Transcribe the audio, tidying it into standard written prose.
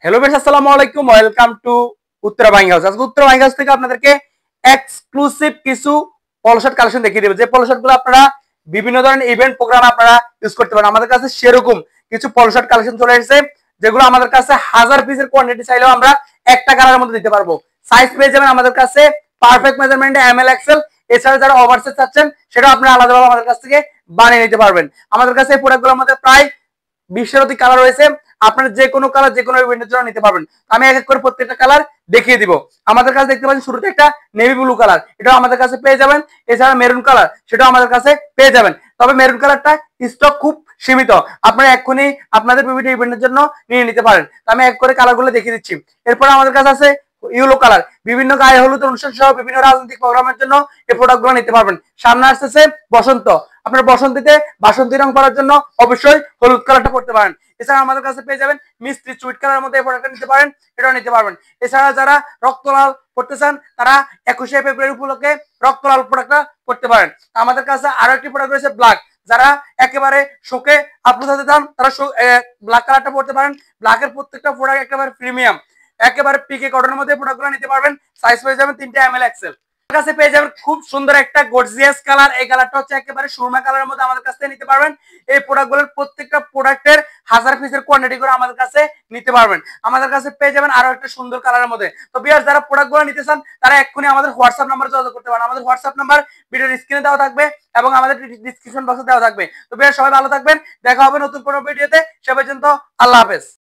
Hello friends, আসসালামু আলাইকুম। Welcome to Uttara buying house. আজকে উত্তরা বাইং হাউস থেকে আপনাদেরকে এক্সক্লুসিভ কিছু পলো শার্ট কালেকশন দেখিয়ে দেব, যে পলো শার্ট গুলো আপনারা বিভিন্ন ধরনের ইভেন্ট প্রোগ্রামে আপনারা ইউজ করতে পারেন। আমাদের কাছে সেরকম কিছু পলো শার্ট কালেকশন চলে এসেছে, যেগুলো আমাদের কাছে 1000 পিসের কোয়ান্টিটি চাইলেও আমরা একটা কালারের মধ্যে দিতে পারবো। সাইজ পেয়ে যাবেন আমাদের কাছে পারফেক্ট মেজারমেন্টে এমএল এক্সেল। এছাড়া যারা ওভারসাইজ চাচ্ছেন সেটাও আপনারা আলাদাভাবে আমাদের কাছ থেকে বানিয়ে নিতে পারবেন। আমাদের কাছে এই প্রোডাক্টগুলোর মধ্যে প্রায় 20 অধিক কালার রয়েছে। আপনারা যে কোনো কালার যে কোনো ইভেন্টের জন্য নিতে পারবেন। আমি এক এক করে প্রত্যেকটা কালার দেখিয়ে দিব। আমাদের কাছে দেখতে পাচ্ছেন শুরুতে একটা নেভি ব্লু কালার, এটাও আমাদের কাছে পেয়ে যাবেন। এছাড়া মেরুন কালার, সেটাও আমাদের কাছে পেয়ে যাবেন। তবে মেরুন কালারটা স্টক খুব সীমিত, আপনারা এক্ষুনি আপনাদের বিভিন্ন ইভেন্টের জন্য নিয়ে নিতে পারেন। আমি এক করে কালারগুলো দেখিয়ে দিচ্ছি। এরপর আমাদের কাছে আছে ইয়েলো কালার, বিভিন্ন গায়ে হলুদ অনুষ্ঠান সহ বিভিন্ন রাজনৈতিক প্রোগ্রামের জন্য এই প্রোডাক্টগুলো নিতে পারবেন। সামনে আসতেছে বসন্ত, আপনার বসন্তীতে বাসন্তী রং করার জন্য অবশ্যই হলুদ কালারটা করতে পারেন। এছাড়া আমাদের কাছে পেয়ে যাবেন মিষ্টি সুইট কালারের মধ্যে এই প্রোডাক্টটা নিতে পারেন, এটাও নিতে পারবেন। এছাড়া যারা রক্তলাল করতে চান তারা 21শে ফেব্রুয়ারি উপলক্ষে রক্তলাল প্রোডাক্টটা করতে পারেন। আমাদের কাছে আরো একটি প্রোডাক্ট রয়েছে ব্ল্যাক, যারা একেবারে শোকে আপলোড হতে চান তারা ব্ল্যাক কালারটা পড়তে পারেন। ব্ল্যাকের প্রত্যেকটা প্রোডাক্ট একেবারে প্রিমিয়াম, একেবারে পিকে কটনের মধ্যে প্রোডাক্টগুলো নিতে পারবেন। সাইজ পেয়ে যাবেন 3টা এমএল এক্সেল। কাছে পেয়ে যাবেন খুব সুন্দর একটা গর্জিয়াস কালার, এই কালারটা হচ্ছে একেবারে সুরমা কালারের মধ্যে আমাদের কাছ থেকে নিতে পারবেন। এই প্রোডাক্টগুলোর প্রত্যেকটা প্রোডাক্টের 1000 পিসের কোয়ান্টিটি করে আমাদের কাছে নিতে পারবেন। আমাদের কাছে পেয়ে যাবেন আরো একটা সুন্দর কালারের মধ্যে। তো ভিউয়ার্স, যারা প্রোডাক্টগুলো নিতে চান তারা এক্ষুনি আমাদের হোয়াটসঅ্যাপ নাম্বারে যোগাযোগ করতে পারেন। আমাদের হোয়াটসঅ্যাপ নাম্বার ভিডিওর স্ক্রিনে দেওয়া থাকবে এবং আমাদের ডিসক্রিপশন বক্সে দেওয়া থাকবে। তো ভিউয়ার্স, সবাই ভালো থাকবেন, দেখা হবে নতুন কোনো ভিডিওতে। সে পর্যন্ত আল্লাহ হাফেজ।